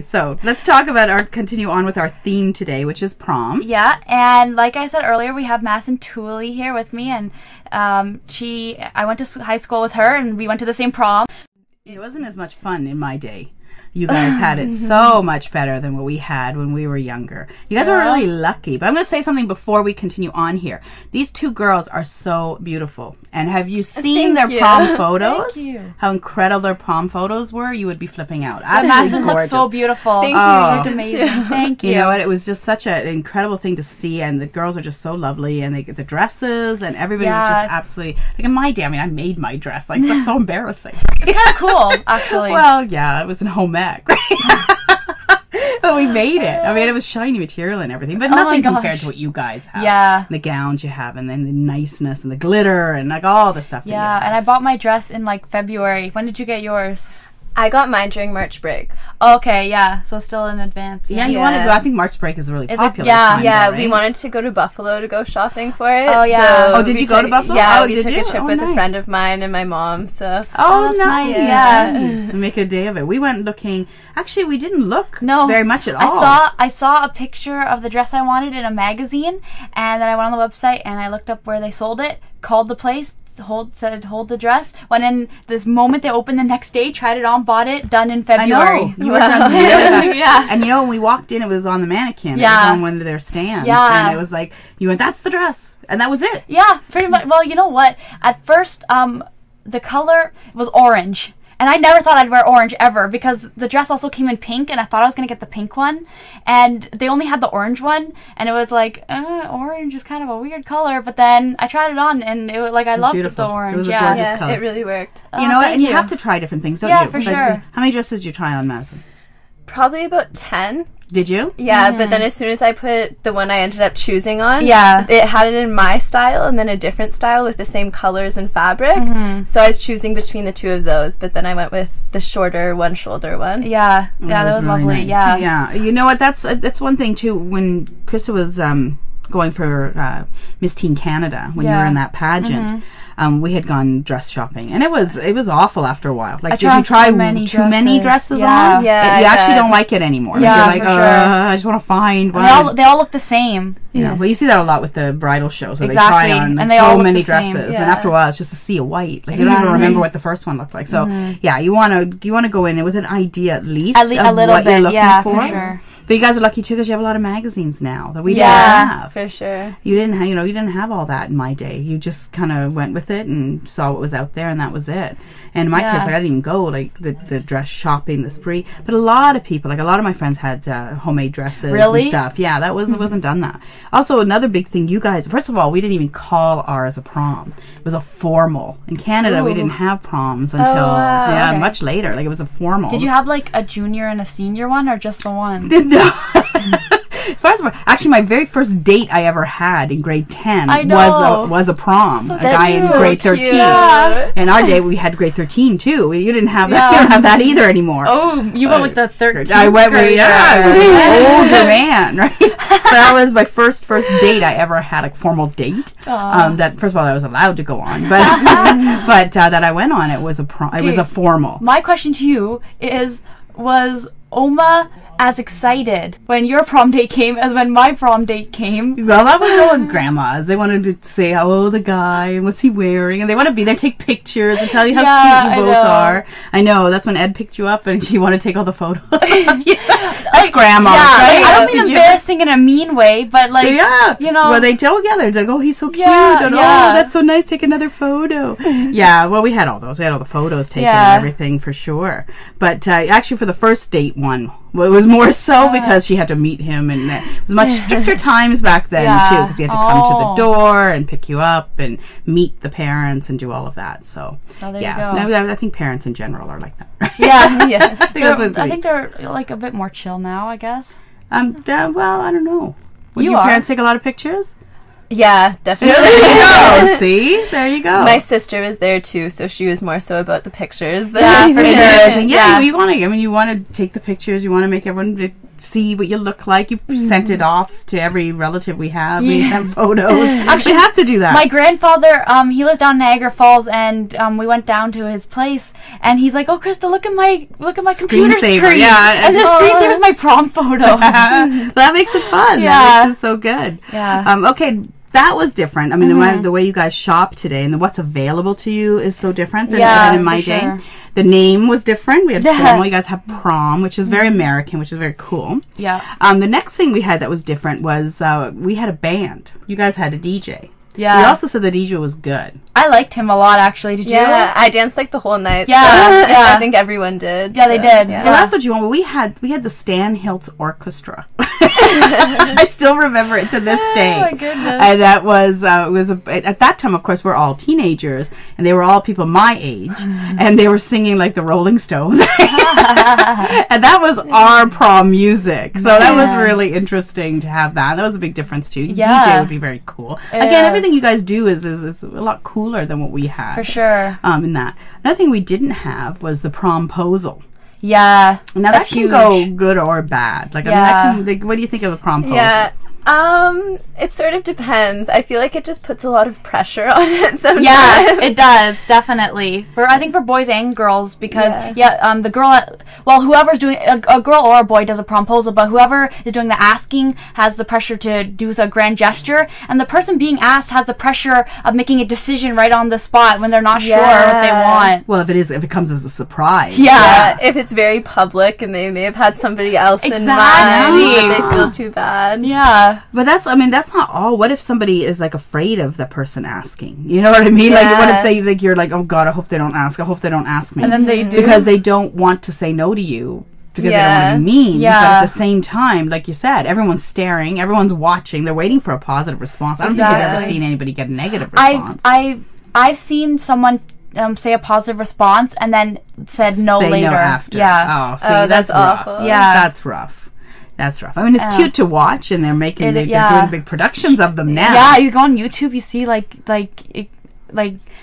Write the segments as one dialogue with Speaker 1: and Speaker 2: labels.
Speaker 1: So let's continue on with our theme today, which is prom.
Speaker 2: Yeah, and like I said earlier, we have Madison Tooley here with me, and I went to high school with her, and we went to the same prom.
Speaker 1: It wasn't as much fun in my day. You guys had it so much better than what we had when we were younger. You guys were really lucky. But I'm going to say something before we continue on here. These two girls are so beautiful. And have you seen their prom photos?
Speaker 2: Thank you.
Speaker 1: How incredible their prom photos were? You would be flipping out.
Speaker 2: Madison looks so beautiful.
Speaker 3: Thank you.
Speaker 2: You looked amazing. Thank you.
Speaker 1: You know what? It was just such an incredible thing to see. And the girls are just so lovely. And they get the dresses. And everybody was just absolutely... Like in my day, I mean, I made my dress. Like, that's so embarrassing.
Speaker 2: It's kind of cool, actually.
Speaker 1: Well, yeah, it was in home ec. But we made it. I mean, it was shiny material and everything, but nothing compared to what you guys have.
Speaker 2: Yeah.
Speaker 1: The gowns you have, and then the niceness and the glitter and like all the stuff.
Speaker 2: Yeah, and I bought my dress in like February. When did you get yours?
Speaker 3: I got mine during March break.
Speaker 2: Okay, yeah, so still in advance.
Speaker 1: Yeah, you want to go. I think March break is really popular.
Speaker 3: Yeah, we wanted to go to Buffalo to go shopping for it.
Speaker 2: Oh, yeah.
Speaker 3: So
Speaker 1: did you go to Buffalo?
Speaker 3: Yeah, we took a trip with a friend of mine and my mom. So
Speaker 1: that's nice.
Speaker 2: Yeah.
Speaker 1: Nice. Make a day of it. We went looking. Actually, we didn't look very much at all.
Speaker 2: I saw a picture of the dress I wanted in a magazine, and then I went on the website and I looked up where they sold it, called the place, said hold the dress, went in this moment they opened the next day, tried it on, bought it, done in February.
Speaker 1: I know. You were done really fast. Yeah. And you know, when we walked in, it was on the mannequin. Yeah. It was on one of their stands.
Speaker 2: Yeah.
Speaker 1: And it was like, you went, that's the dress. And that was it.
Speaker 2: Yeah, pretty much. Well, you know what? At first, the color was orange. And I never thought I'd wear orange ever because the dress also came in pink, and I thought I was going to get the pink one. And they only had the orange one, and it was like, orange is kind of a weird color. But then I tried it on, and it was like, I loved the orange.
Speaker 1: It was a gorgeous color.
Speaker 3: It really worked.
Speaker 1: You know what? And you have to try different things, don't you?
Speaker 2: Yeah, for sure.
Speaker 1: How many dresses did you try on, Madison?
Speaker 3: Probably about 10.
Speaker 1: Did you?
Speaker 3: Yeah, but then as soon as I put the one I ended up choosing on,
Speaker 2: it
Speaker 3: had it in my style and then a different style with the same colors and fabric. So I was choosing between the two of those, but then I went with the shorter one-shoulder one.
Speaker 2: Yeah, that was
Speaker 1: really
Speaker 2: lovely.
Speaker 1: Nice.
Speaker 2: Yeah.
Speaker 1: Yeah. You know what? That's one thing, too. When Krista was going for Miss Teen Canada, when you were in that pageant, we had gone dress shopping, and it was awful after a while. Like, did you try too many dresses on?
Speaker 3: Yeah,
Speaker 1: you actually don't like it anymore.
Speaker 2: Yeah,
Speaker 1: like, you're like, I just want to find one.
Speaker 2: They all look the same.
Speaker 1: Yeah, well, you see that a lot with the bridal shows where they
Speaker 2: Exactly.
Speaker 1: try on like,
Speaker 2: And they
Speaker 1: so
Speaker 2: all look
Speaker 1: many
Speaker 2: the same.
Speaker 1: dresses,
Speaker 2: Yeah.
Speaker 1: and after a while, it's just a sea of white. Like you don't even remember what the first one looked like. So yeah, you want to go in with an idea at least of
Speaker 2: a little
Speaker 1: what
Speaker 2: bit.
Speaker 1: you're looking for.
Speaker 2: For sure.
Speaker 1: But you guys are lucky too because you have a lot of magazines now that we didn't have.
Speaker 3: For sure.
Speaker 1: You didn't have all that in my day. You just kind of went with it and saw what was out there, and that was it. And in my case, like, I didn't even go like the dress shopping, the spree. But a lot of people, like a lot of my friends, had homemade dresses and stuff. Yeah, that wasn't done that. Also, another big thing, you guys. First of all, we didn't even call ours a prom. It was a formal. In Canada, we didn't have proms until much later. Like it was a formal.
Speaker 2: Did you have like a junior and a senior one, or just the one?
Speaker 1: No. As far as actually, my very first date I ever had in grade 10 was a prom. A guy in grade 13.
Speaker 2: Yeah.
Speaker 1: In our day, we had grade 13 too. You didn't have that. You don't have that either anymore.
Speaker 2: Oh, you went with the 13th.
Speaker 1: I went with an older man, right? So that was my first date I ever had, a formal date. That first of all I was allowed to go on, but that I went on. It was a prom. It was a formal.
Speaker 2: My question to you was Oma as excited when your prom date came as when my prom date came?
Speaker 1: Well, that was all with grandmas. They wanted to say how old the guy and what's he wearing, and they want to be there, take pictures, and tell you how cute you both are. I know. That's when Ed picked you up, and she wanted to take all the photos. That's grandma.
Speaker 2: Yeah,
Speaker 1: right?
Speaker 2: I don't mean embarrassing in a mean way, but like you know.
Speaker 1: Well, they together. They're like, oh, he's so cute. And, oh, that's so nice. Take another photo. Yeah. Well, we had all those. We had all the photos taken and everything for sure. But actually, for the first date one. Well, it was more so because she had to meet him, and it was much stricter times back then too, because he had to come to the door and pick you up and meet the parents and do all of that. So I think parents in general are like that.
Speaker 2: I think they're like a bit more chill now, I guess.
Speaker 1: Well, I don't know. Would your parents take a lot of pictures?
Speaker 3: Yeah, definitely.
Speaker 1: There you go. See? There you go.
Speaker 3: My sister was there too, so she was more so about the pictures than
Speaker 1: you want to take the pictures, you want to make everyone see what you look like. You sent it off to every relative we have. We sent photos. Actually, we have to do that.
Speaker 2: My grandfather, he lives down Niagara Falls, and we went down to his place, and he's like, "Oh, Krista, look at my computer screen."
Speaker 1: Yeah,
Speaker 2: and the screensaver is my prom photo.
Speaker 1: That makes it fun.
Speaker 2: Yeah,
Speaker 1: that makes it so good.
Speaker 2: Yeah.
Speaker 1: Okay. That was different. I mean, the way you guys shop today and what's available to you is so different than in my day. The name was different. We had formal. You guys have prom, which is very American, which is very cool.
Speaker 2: Yeah.
Speaker 1: The next thing we had that was different was we had a band. You guys had a DJ.
Speaker 2: Yeah.
Speaker 1: We also said the DJ was good.
Speaker 2: I liked him a lot, actually. Did you?
Speaker 3: Yeah, I danced like the whole night.
Speaker 2: Yeah,
Speaker 3: so
Speaker 2: yeah.
Speaker 3: I think everyone did.
Speaker 2: Yeah, they did.
Speaker 3: Yeah.
Speaker 1: Well, that's what you want. We had the Stan Hiltz Orchestra. I still remember it to this day.
Speaker 2: Oh my goodness!
Speaker 1: And that was at that time, of course, we're all teenagers, and they were all people my age, and they were singing like the Rolling Stones, and that was our prom music. So that was really interesting to have that. That was a big difference too.
Speaker 2: Yeah.
Speaker 1: DJ would be very cool. Again, everything you guys do is a lot cooler than what we had.
Speaker 2: For sure.
Speaker 1: In that. Another thing we didn't have was the promposal.
Speaker 2: Yeah.
Speaker 1: Now that can go good or bad. Like, I mean, that can, what do you think of a promposal?
Speaker 3: Yeah. It sort of depends. I feel like it just puts a lot of pressure on it sometimes.
Speaker 2: Yeah, it does, definitely. I think for boys and girls, because, the girl, whoever's doing, a girl or a boy does a promposal, but whoever is doing the asking has the pressure to do a grand gesture, and the person being asked has the pressure of making a decision right on the spot when they're not sure what they want.
Speaker 1: Well, if it comes as a surprise.
Speaker 2: Yeah.
Speaker 3: If it's very public and they may have had somebody else in mind,
Speaker 2: Exactly.
Speaker 3: but they feel too bad.
Speaker 2: Yeah.
Speaker 1: But that's not all. What if somebody is like afraid of the person asking? You know what I mean? Like, what if they like you're like, oh God, I hope they don't ask. I hope they don't ask me.
Speaker 2: And then they do,
Speaker 1: because they don't want to say no to you because they don't want to be mean.
Speaker 2: Yeah.
Speaker 1: But at the same time, like you said, everyone's staring, everyone's watching. They're waiting for a positive response. I don't think I've ever seen anybody get a negative response.
Speaker 2: I've seen someone say a positive response and then said no
Speaker 1: say
Speaker 2: later.
Speaker 1: No after.
Speaker 2: Yeah.
Speaker 1: Oh, see, that's
Speaker 3: awful.
Speaker 1: rough.
Speaker 2: Yeah.
Speaker 1: That's rough. That's rough. I mean, it's cute to watch, and they're doing big productions of them now.
Speaker 2: Yeah, you go on YouTube, you see like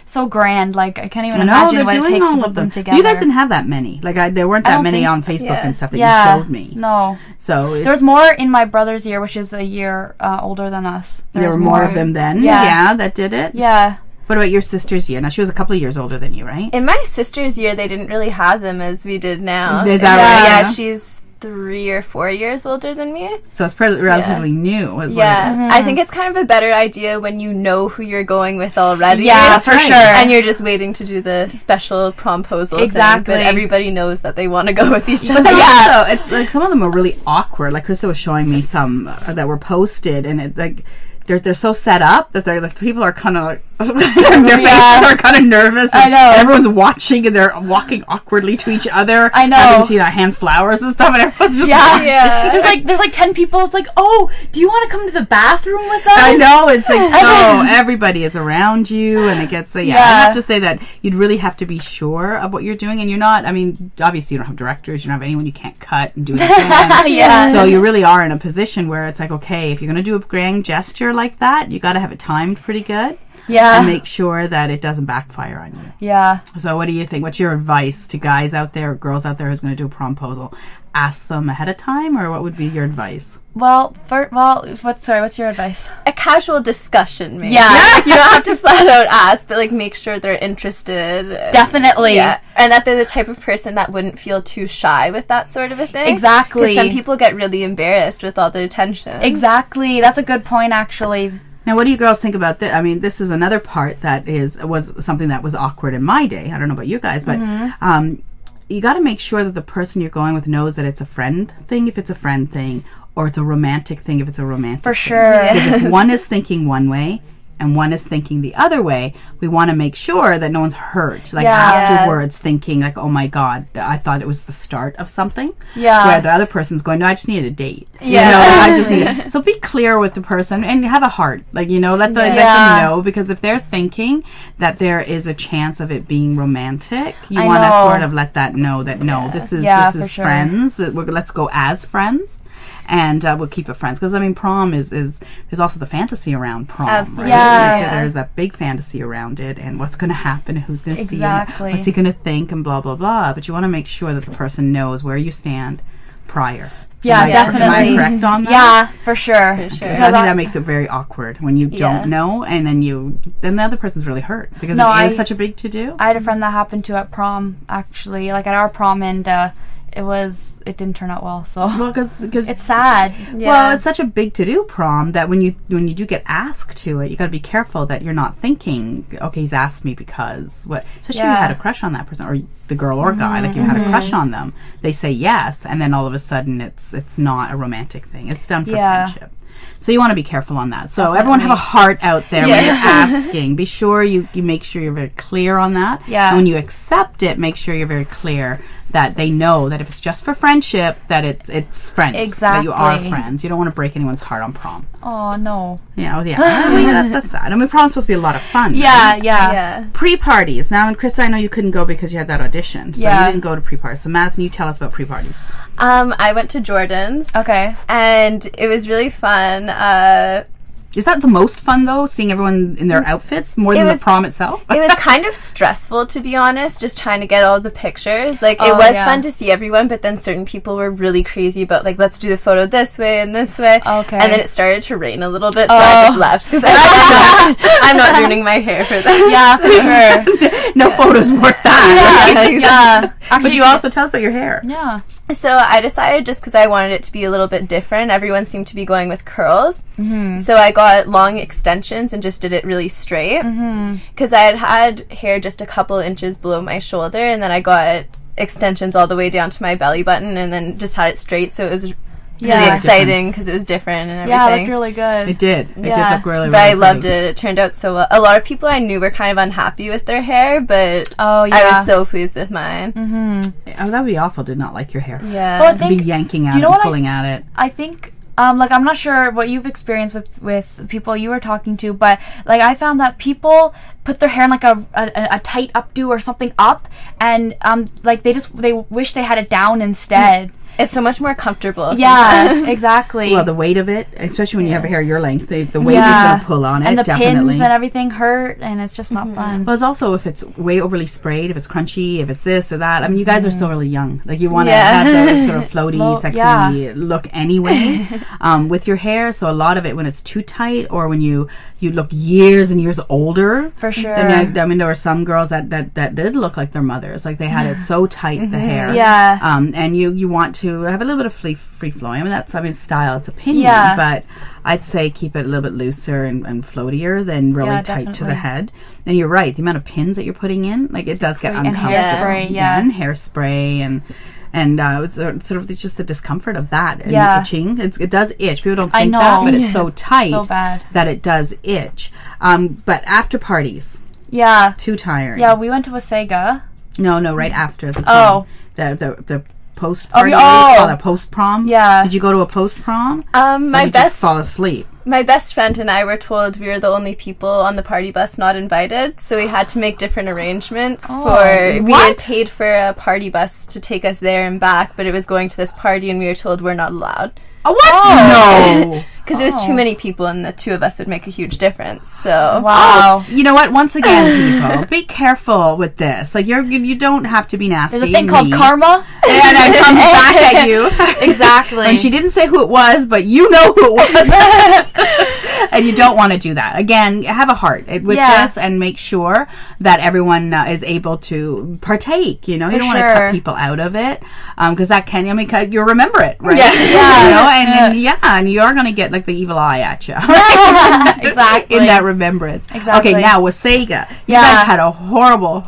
Speaker 2: so grand. Like, I can't even imagine what it takes to put them together.
Speaker 1: You guys didn't have that many. Like, there weren't that many on Facebook and stuff that you showed me.
Speaker 2: No.
Speaker 1: So
Speaker 2: there was more in my brother's year, which is a year older than us.
Speaker 1: There were more of them then.
Speaker 2: Yeah,
Speaker 1: that did it.
Speaker 2: Yeah.
Speaker 1: What about your sister's year? Now, she was a couple of years older than you, right?
Speaker 3: In my sister's year, they didn't really have them as we did now.
Speaker 1: Is that right?
Speaker 3: Yeah, she's 3 or 4 years older than me.
Speaker 1: So it's relatively new. Is what it is.
Speaker 3: I think it's kind of a better idea when you know who you're going with already.
Speaker 2: Yeah, for sure.
Speaker 3: And you're just waiting to do the special promposal thing, but everybody knows that they want to go with each other.
Speaker 1: But also, it's like some of them are really awkward. Like Krista was showing me some that were posted, and it like they're so set up that they're like people are kind of like their faces are kind of nervous.
Speaker 2: I know.
Speaker 1: Everyone's watching and they're walking awkwardly to each other.
Speaker 2: I know.
Speaker 1: Having to hand flowers and stuff, and everyone's just watching.
Speaker 2: There's like 10 people. It's like, oh, do you want to come to the bathroom with us?
Speaker 1: I know, it's like so everybody is around you, and it gets I have to say that you'd really have to be sure of what you're doing, and you're not. I mean, obviously you don't have directors, you don't have anyone you can't cut and do it again. So you really are in a position where it's like, okay, if you're going to do a grand gesture like that, you got to have it timed pretty good.
Speaker 2: Yeah.
Speaker 1: And make sure that it doesn't backfire on you.
Speaker 2: Yeah.
Speaker 1: So what do you think? What's your advice to guys out there, or girls out there who's going to do a promposal? Ask them ahead of time, or what would be your advice?
Speaker 2: What's your advice?
Speaker 3: A casual discussion, maybe.
Speaker 2: Yeah.
Speaker 3: Like, you don't have to flat out ask, but like make sure they're interested.
Speaker 2: Definitely.
Speaker 3: Yeah. And that they're the type of person that wouldn't feel too shy with that sort of a thing.
Speaker 2: Exactly.
Speaker 3: Because some people get really embarrassed with all the attention.
Speaker 2: Exactly. That's a good point, actually.
Speaker 1: Now, what do you girls think about this? I mean, this is another part that was something that was awkward in my day. I don't know about you guys, but you got to make sure that the person you're going with knows that it's a friend thing if it's a friend thing, or it's a romantic thing if it's a romantic thing.
Speaker 2: For sure.
Speaker 1: Because if one is thinking one way and one is thinking the other way, we want to make sure that no one's hurt. Like afterwards thinking like, oh my God, I thought it was the start of something.
Speaker 2: Yeah.
Speaker 1: Where the other person's going, no, I just needed a date.
Speaker 3: Yeah.
Speaker 1: You know, I just need. So be clear with the person and have a heart. Like, you know, let them know, because if they're thinking that there is a chance of it being romantic, you want to sort of let that know that no, this is friends. Let's go as friends. And we'll keep it friends, because I mean, prom is there's also the fantasy around prom.
Speaker 3: Absolutely.
Speaker 1: Right? Like, there's that big fantasy around it, and what's going to happen, who's going to see him, what's he going to think, and blah blah blah. But you want to make sure that the person knows where you stand prior.
Speaker 2: Yeah, definitely.
Speaker 1: Am I correct on that?
Speaker 2: Yeah, for sure.
Speaker 3: For sure.
Speaker 1: I think that makes it very awkward when you don't know, and then the other person's really hurt because it is such a big to-do.
Speaker 2: I had a friend that happened to at prom, actually, like at our prom, and it didn't turn out well. So
Speaker 1: because
Speaker 2: it's sad.
Speaker 3: Yeah.
Speaker 1: Well, it's such a big to-do prom that when you do get asked to it, you got to be careful that you're not thinking, okay, he's asked me because what. Especially if you had a crush on that person, or the girl or guy, like you had a crush on them. They say yes, and then all of a sudden it's not a romantic thing. It's done for friendship. So you want to be careful on that. So everyone have a heart out there when you're asking. Be sure you make sure you're very clear on that.
Speaker 2: Yeah.
Speaker 1: And when you accept it, make sure you're very clear that they know that if it's just for friendship, that it's friends.
Speaker 2: Exactly.
Speaker 1: That you are friends. You don't want to break anyone's heart on prom.
Speaker 2: Oh, no.
Speaker 1: Yeah, that's sad. I mean, prom's supposed to be a lot of fun.
Speaker 2: Yeah,
Speaker 1: right?
Speaker 2: yeah.
Speaker 1: Pre-parties. Now, and Krista, I know you couldn't go because you had that audition. So you didn't go to pre-parties. So Madison, you tell us about pre-parties.
Speaker 3: I went to Jordan's.
Speaker 2: Okay.
Speaker 3: And it was really fun.
Speaker 1: Is that the most fun, though, seeing everyone in their outfits, more than the prom itself?
Speaker 3: It was kind of stressful, to be honest, just trying to get all the pictures. Like, it was fun to see everyone, but then certain people were really crazy about, like, let's do the photo this way and this way.
Speaker 2: Okay.
Speaker 3: And then it started to rain a little bit, so I just left, because I'm not ruining my hair for that.
Speaker 2: Yeah, for sure.
Speaker 1: No photos worth that.
Speaker 2: Yeah.
Speaker 1: Actually, but you also tell us about your hair.
Speaker 2: Yeah.
Speaker 3: So I decided, just because I wanted it to be a little bit different, everyone seemed to be going with curls. Mm-hmm. So I got long extensions and just did it really straight. Because I had hair just a couple inches below my shoulder, and then I got extensions all the way down to my belly button, and then just had it straight. So it was really exciting because it was different and everything.
Speaker 2: Yeah, it looked really good.
Speaker 1: It did. It did look really, really
Speaker 3: But I loved it. It turned out so well. A lot of people I knew were kind of unhappy with their hair, but I was so pleased with mine.
Speaker 1: Oh, that would be awful to not like your hair.
Speaker 3: Yeah.
Speaker 2: Well, I think,
Speaker 1: be yanking at it and pulling at it.
Speaker 2: I think... like, I'm not sure what you've experienced with people you were talking to, but, like, I found that people put their hair in, like, a tight updo or something up, and, like, they wish they had it down instead.
Speaker 3: It's so much more comfortable.
Speaker 2: Yeah, exactly.
Speaker 1: Well, the weight of it, especially when you have hair your length, the weight is going to pull on it,
Speaker 2: and the
Speaker 1: definitely.
Speaker 2: pins and everything hurt, and it's just not fun.
Speaker 1: Well, it's also if it's way overly sprayed, if it's crunchy, if it's this or that. I mean, you guys are still really young. Like, you want to have the sort of floaty, sexy look anyway with your hair. So a lot of it, when it's too tight or when you look years and years older.
Speaker 2: For sure.
Speaker 1: Then I mean, there were some girls that did look like their mothers. Like, they had it so tight, the hair.
Speaker 2: Yeah.
Speaker 1: And you want to have a little bit of free flowing. I mean, style, it's opinion, but I'd say keep it a little bit looser and floatier than really tight to the head. And you're right, the amount of pins that you're putting in, like, it does get uncomfortable.
Speaker 2: And hairspray,
Speaker 1: and hairspray, and it's sort of it's just the discomfort of that and itching. It does itch. People don't think that, but it's so tight that it does itch. But after parties, too tiring.
Speaker 2: Yeah, we went to Wasaga.
Speaker 1: No, right after the prom. The post party. Post prom.
Speaker 2: Yeah.
Speaker 1: Did you go to a post prom?
Speaker 3: My best
Speaker 1: fall asleep.
Speaker 3: My best friend and I were told we were the only people on the party bus not invited, so we had to make different arrangements we had paid for a party bus to take us there and back, but it was going to this party and we were told we're not allowed.
Speaker 1: Oh, what? No.
Speaker 3: Because it was too many people and the two of us would make a huge difference. So
Speaker 2: wow.
Speaker 1: You know what? Once again, people, be careful with this. Like, you don't have to be nasty.
Speaker 2: There's a thing called karma.
Speaker 1: And it comes back at you.
Speaker 2: Exactly.
Speaker 1: And she didn't say who it was, but you know who it was. And you don't want to do that. Again, have a heart with this and make sure that everyone is able to partake. You know, you don't want to cut people out of it because that can, you'll remember it, right?
Speaker 2: Yeah.
Speaker 1: You know, and you are going to get like the evil eye at you.
Speaker 2: Exactly.
Speaker 1: In that remembrance.
Speaker 2: Exactly.
Speaker 1: Okay, now Wasaga. You guys had a horrible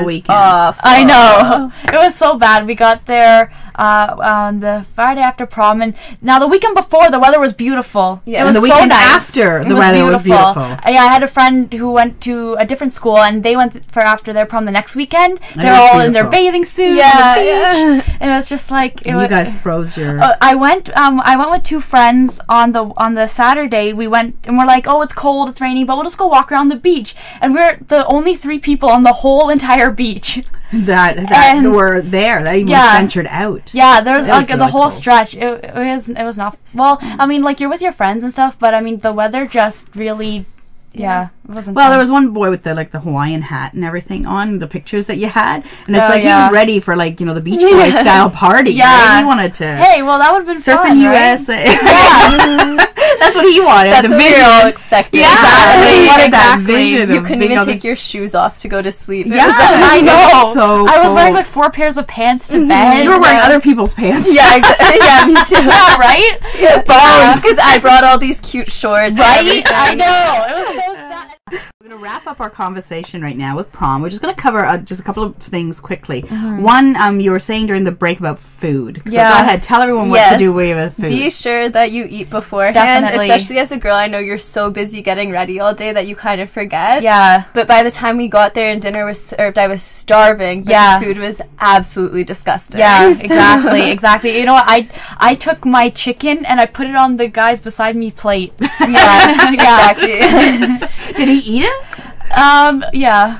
Speaker 1: weekend.
Speaker 3: Awful.
Speaker 2: I know. It was so bad. We got there on the Friday after prom, and now the weekend before the weather was beautiful.
Speaker 1: Yeah.
Speaker 2: It was
Speaker 1: the weekend
Speaker 2: so nice.
Speaker 1: after the weather was beautiful.
Speaker 2: Yeah, I had a friend who went to a different school, and they went for after their prom the next weekend. They're all in their bathing suits on the beach, and it was just like
Speaker 1: you guys froze your.
Speaker 2: I went with two friends on the Saturday. We went and we're like, oh, it's cold, it's rainy, but we'll just go walk around the beach. And we're the only 3 people on the whole entire beach
Speaker 1: that were there. That even ventured out.
Speaker 2: Yeah, there's like
Speaker 1: really
Speaker 2: the whole
Speaker 1: cold.
Speaker 2: stretch. It was not well. I mean, like, you're with your friends and stuff, but I mean, the weather just really Yeah, it wasn't
Speaker 1: Well,
Speaker 2: fun.
Speaker 1: there was one boy with the Hawaiian hat and everything on the pictures that you had, and it's he
Speaker 2: yeah.
Speaker 1: was ready for the Beach Boys style party.
Speaker 2: Yeah,
Speaker 1: right? He wanted to.
Speaker 2: Hey, well, that would have been
Speaker 1: Surfing
Speaker 2: fun,
Speaker 1: USA.
Speaker 2: Right? Yeah.
Speaker 1: That's what he wanted.
Speaker 3: That's
Speaker 1: the
Speaker 3: what
Speaker 1: vision.
Speaker 3: we all expected.
Speaker 1: Yeah,
Speaker 2: Exactly.
Speaker 1: he wanted that
Speaker 2: Exactly.
Speaker 1: vision.
Speaker 3: You
Speaker 1: of
Speaker 3: couldn't
Speaker 1: being
Speaker 3: even
Speaker 1: able to-
Speaker 3: take your shoes off to go to sleep. It
Speaker 1: Yeah,
Speaker 3: was
Speaker 2: I know.
Speaker 1: So
Speaker 2: I was wearing
Speaker 1: cold.
Speaker 2: 4 pairs of pants to bed.
Speaker 1: You were wearing other people's pants.
Speaker 3: yeah, yeah, me too.
Speaker 2: Yeah, right?
Speaker 3: Boned, because I brought all these cute shorts. and
Speaker 2: Right?
Speaker 3: everything.
Speaker 2: I know. It was so sad.
Speaker 1: We're going to wrap up our conversation right now with prom. We're just going to cover just a couple of things quickly. One, you were saying during the break about food. So
Speaker 2: Yeah.
Speaker 1: go ahead. Tell everyone what to do with food.
Speaker 3: Be sure that you eat beforehand.
Speaker 2: Definitely.
Speaker 3: Especially as a girl, I know you're so busy getting ready all day that you kind of forget.
Speaker 2: Yeah.
Speaker 3: But by the time we got there and dinner was served, I was starving. But
Speaker 2: Yeah.
Speaker 3: the food was absolutely disgusting.
Speaker 2: Yeah, exactly. You know what? I took my chicken and I put it on the guys beside me plate.
Speaker 3: Yeah, exactly.
Speaker 1: Did he eat it?
Speaker 2: Yeah.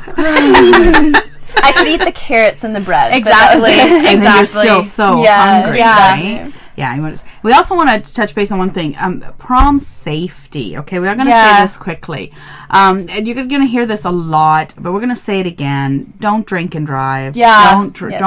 Speaker 3: I could eat the carrots and the bread. but that was
Speaker 2: Exactly.
Speaker 3: it.
Speaker 1: And then you're
Speaker 2: Exactly.
Speaker 1: still so
Speaker 3: Yeah,
Speaker 1: hungry,
Speaker 2: yeah.
Speaker 1: right? Yeah. We also want to touch base on one thing. Prom safety. Okay, we are going to
Speaker 2: Yeah.
Speaker 1: say this quickly. And you're going to hear this a lot, but we're going to say it again. Don't drink and drive.
Speaker 2: Yeah.
Speaker 1: Don't drink.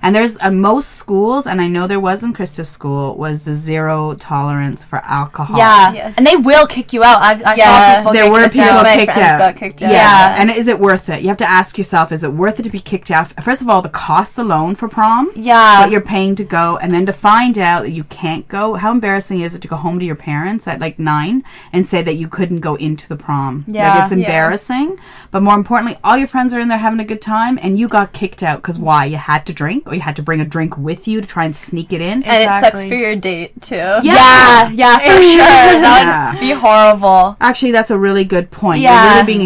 Speaker 1: And there's most schools, and I know there was in Krista's school, was the 0 tolerance for alcohol.
Speaker 2: Yeah.
Speaker 3: Yes.
Speaker 2: And they will kick you out. I
Speaker 3: Yeah.
Speaker 2: saw people
Speaker 1: There
Speaker 2: get
Speaker 1: were
Speaker 2: kicked
Speaker 1: people
Speaker 2: out.
Speaker 3: My
Speaker 1: kicked
Speaker 3: friends
Speaker 1: out.
Speaker 3: got kicked out.
Speaker 1: Yeah. And is it worth it? You have to ask yourself, is it worth it to be kicked out? First of all, the cost alone for prom.
Speaker 2: Yeah.
Speaker 1: What you're paying to go, and then to find out that you can't go. How embarrassing is it to go home to your parents at 9 and say that you couldn't go into the prom?
Speaker 2: Yeah.
Speaker 1: It's embarrassing. But more importantly, all your friends are in there having a good time, and you got kicked out because why? You had to drink, or you had to bring a drink with you to try and sneak it in.
Speaker 3: And it sucks
Speaker 2: Exactly.
Speaker 3: for your date, too.
Speaker 2: Yeah, for sure. That would be horrible.
Speaker 1: Actually, that's a really good point.
Speaker 2: Yeah.
Speaker 1: You're really being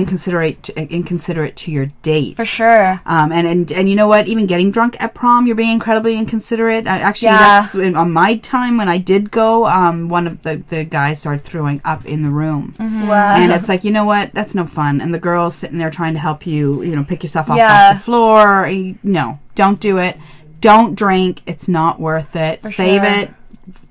Speaker 1: inconsiderate to your date.
Speaker 2: For sure.
Speaker 1: And you know what? Even getting drunk at prom, you're being incredibly inconsiderate. Actually,
Speaker 2: Yeah.
Speaker 1: that's on my time when I did go. One of the guys started throwing up in the room,
Speaker 3: Wow.
Speaker 1: and it's like, you know what? That's no fun. And the girls sitting there trying to help you, pick yourself off
Speaker 2: Yeah.
Speaker 1: the floor. No, don't do it. Don't drink. It's not worth it. Save
Speaker 2: sure.
Speaker 1: it.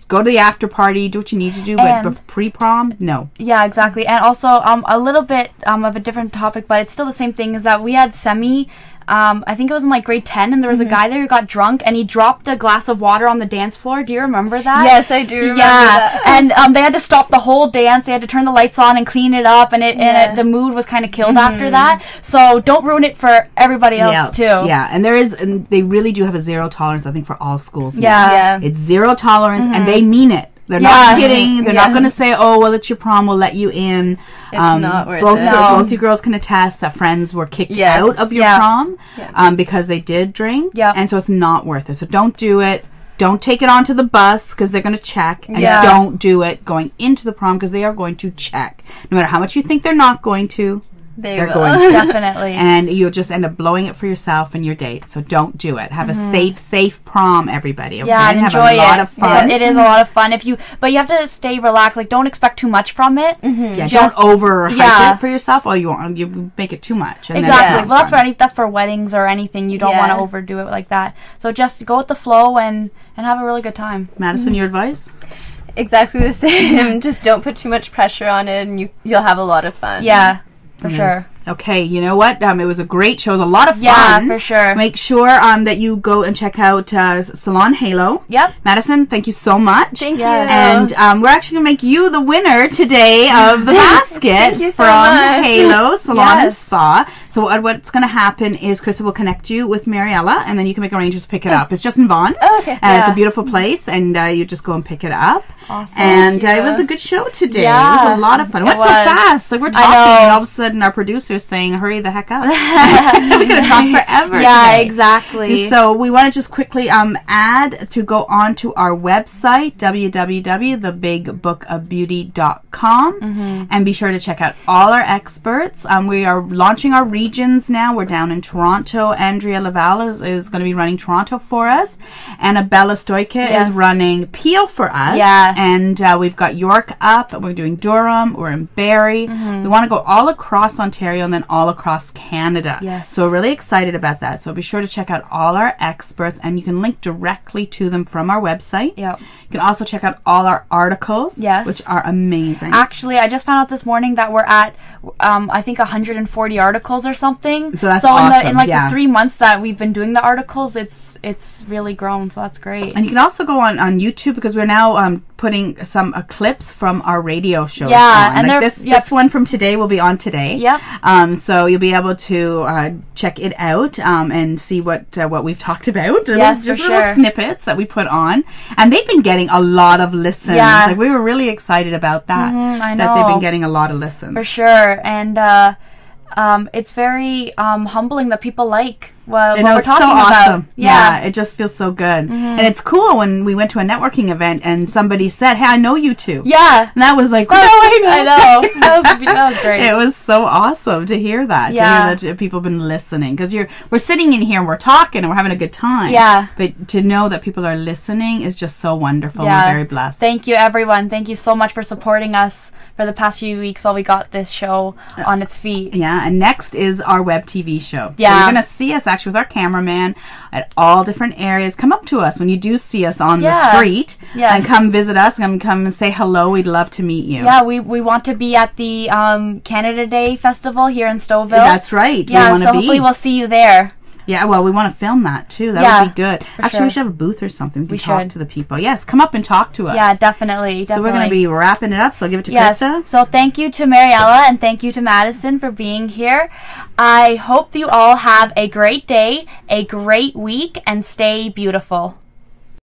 Speaker 1: Go to the after party. Do what you need to do.
Speaker 2: And-
Speaker 1: But pre-prom, no.
Speaker 2: Yeah, exactly. And also, a little bit of a different topic, but it's still the same thing, is that we had semi, I think it was in grade 10, and there was a guy there who got drunk, and he dropped a glass of water on the dance floor. Do you remember that?
Speaker 3: Yes, I do remember that.
Speaker 2: And they had to stop the whole dance. They had to turn the lights on and clean it up, and the mood was kind of killed after that. So don't ruin it for everybody else, too.
Speaker 1: Yeah, and they really do have a 0 tolerance, I think, for all schools. now.
Speaker 2: Yeah.
Speaker 1: It's 0 tolerance, and they mean it. They're not kidding. They're not going to say, "Oh, well, it's your prom. We'll let you in."
Speaker 3: It's not worth
Speaker 1: both
Speaker 3: it.
Speaker 1: both you girls can attest that friends were kicked out of your prom because they did drink.
Speaker 2: Yeah.
Speaker 1: And so it's not worth it. So don't do it. Don't take it onto the bus because they're going to check. And don't do it going into the prom because they are going to check. No matter how much you think they're not going to. They're
Speaker 3: will.
Speaker 1: going to.
Speaker 2: Definitely.
Speaker 1: And you'll just end up blowing it for yourself and your date. So don't do it. Have a safe prom, everybody. Okay?
Speaker 2: Yeah, and
Speaker 1: have
Speaker 2: enjoy
Speaker 1: a lot
Speaker 2: it.
Speaker 1: of fun.
Speaker 2: It is a lot of fun. But you have to stay relaxed. Don't expect too much from it.
Speaker 1: Yeah,
Speaker 2: Just-
Speaker 1: don't overhype
Speaker 2: yeah.
Speaker 1: it for yourself, or you make it too much. And then
Speaker 2: Exactly.
Speaker 1: it's
Speaker 2: Well,
Speaker 1: not fun.
Speaker 2: that's for weddings or anything. You don't want to overdo it like that. So just go with the flow and have a really good time.
Speaker 1: Madison, your advice?
Speaker 3: Exactly the same. Just don't put too much pressure on it, and you'll have a lot of fun.
Speaker 2: Yeah, for sure.
Speaker 1: Okay, you know what? It was a great show. It was a lot of fun.
Speaker 2: Yeah, for sure.
Speaker 1: Make sure that you go and check out Salon Halo.
Speaker 2: Yep.
Speaker 1: Madison, thank you so much.
Speaker 3: Thank you.
Speaker 1: And we're actually going to make you the winner today of the basket
Speaker 3: Thank you so
Speaker 1: from
Speaker 3: much.
Speaker 1: Halo Salon and
Speaker 2: Yes.
Speaker 1: Spa. So what's going to happen is Krista will connect you with Mariella, and then you can make arrangements to pick it up. It's just in Vaughan.
Speaker 3: Oh, okay.
Speaker 1: And it's
Speaker 2: Yeah.
Speaker 1: a beautiful place, and you just go and pick it up.
Speaker 2: Awesome.
Speaker 1: And
Speaker 3: Thank
Speaker 1: it
Speaker 3: you.
Speaker 1: was a good show today.
Speaker 2: Yeah.
Speaker 1: It was a lot of fun. It
Speaker 2: It
Speaker 1: went so
Speaker 2: was.
Speaker 1: fast. Like we're
Speaker 2: I
Speaker 1: talking,
Speaker 2: know.
Speaker 1: and all of a sudden our producer's saying, "Hurry the heck up." We could have talked forever.
Speaker 2: Yeah,
Speaker 1: today.
Speaker 2: exactly.
Speaker 1: So we want to just quickly add to go on to our website, www.thebigbookofbeauty.com, and be sure to check out all our experts. We are launching our regions now. We're down in Toronto. Andrea Laval is going to be running Toronto for us. Annabella Stoika
Speaker 2: Yes.
Speaker 1: is running Peel for us.
Speaker 2: Yeah.
Speaker 1: And we've got York up. We're doing Durham. We're in Barrie. We want to go all across Ontario Ontario, and then all across Canada.
Speaker 2: Yes.
Speaker 1: So we're really excited about that. So be sure to check out all our experts, and you can link directly to them from our website.
Speaker 2: Yep.
Speaker 1: You can also check out all our articles,
Speaker 2: yes,
Speaker 1: which are amazing.
Speaker 2: Actually, I just found out this morning that we're at, I think 140 articles or something.
Speaker 1: So that's awesome.
Speaker 2: in the 3 months that we've been doing the articles, it's really grown. So that's great.
Speaker 1: And you can also go on YouTube, because we're now putting some clips from our radio show.
Speaker 2: Yeah,
Speaker 1: on. And this one from today will be on today.
Speaker 2: Yep.
Speaker 1: So you'll be able to check it out and see what we've talked about.
Speaker 2: Yes,
Speaker 1: just
Speaker 2: for
Speaker 1: little
Speaker 2: sure.
Speaker 1: snippets that we put on, and they've been getting a lot of listens.
Speaker 2: Yeah.
Speaker 1: Like, we were really excited about that.
Speaker 2: I know.
Speaker 1: That they've been getting a lot of listens.
Speaker 2: For sure. And it's very humbling that people like what we're talking about.
Speaker 1: Yeah, it just feels so good. And it's cool when we went to a networking event and somebody said, "Hey, I know you two."
Speaker 2: Yeah.
Speaker 1: And that was like,
Speaker 2: I know. That was great.
Speaker 1: It was so awesome to hear that.
Speaker 2: Yeah.
Speaker 1: To hear that people have been listening. Because we're sitting in here and we're talking and we're having a good time.
Speaker 2: Yeah.
Speaker 1: But to know that people are listening is just so wonderful.
Speaker 2: Yeah.
Speaker 1: We're very blessed.
Speaker 2: Thank you, everyone. Thank you so much for supporting us for the past few weeks while we got this show on its feet.
Speaker 1: Yeah, and next is our web TV show.
Speaker 2: Yeah.
Speaker 1: So you're going to see us actually with our cameraman at all different areas. Come up to us when you do see us on the street.
Speaker 2: Yes.
Speaker 1: And come visit us and come and say hello. We'd love to meet you.
Speaker 2: Yeah, we want to be at the Canada Day Festival here in Stouffville.
Speaker 1: That's right.
Speaker 2: Yeah, so hopefully we'll see you there.
Speaker 1: Yeah, well, we want to film that too. That would be good. Actually, we should have a booth or something. We can talk to the people. Yes, come up and talk to us.
Speaker 2: Yeah, definitely.
Speaker 1: So we're going to be wrapping it up. So I'll give it to Krista.
Speaker 2: So thank you to Mariella and thank you to Madison for being here. I hope you all have a great day, a great week, and stay beautiful.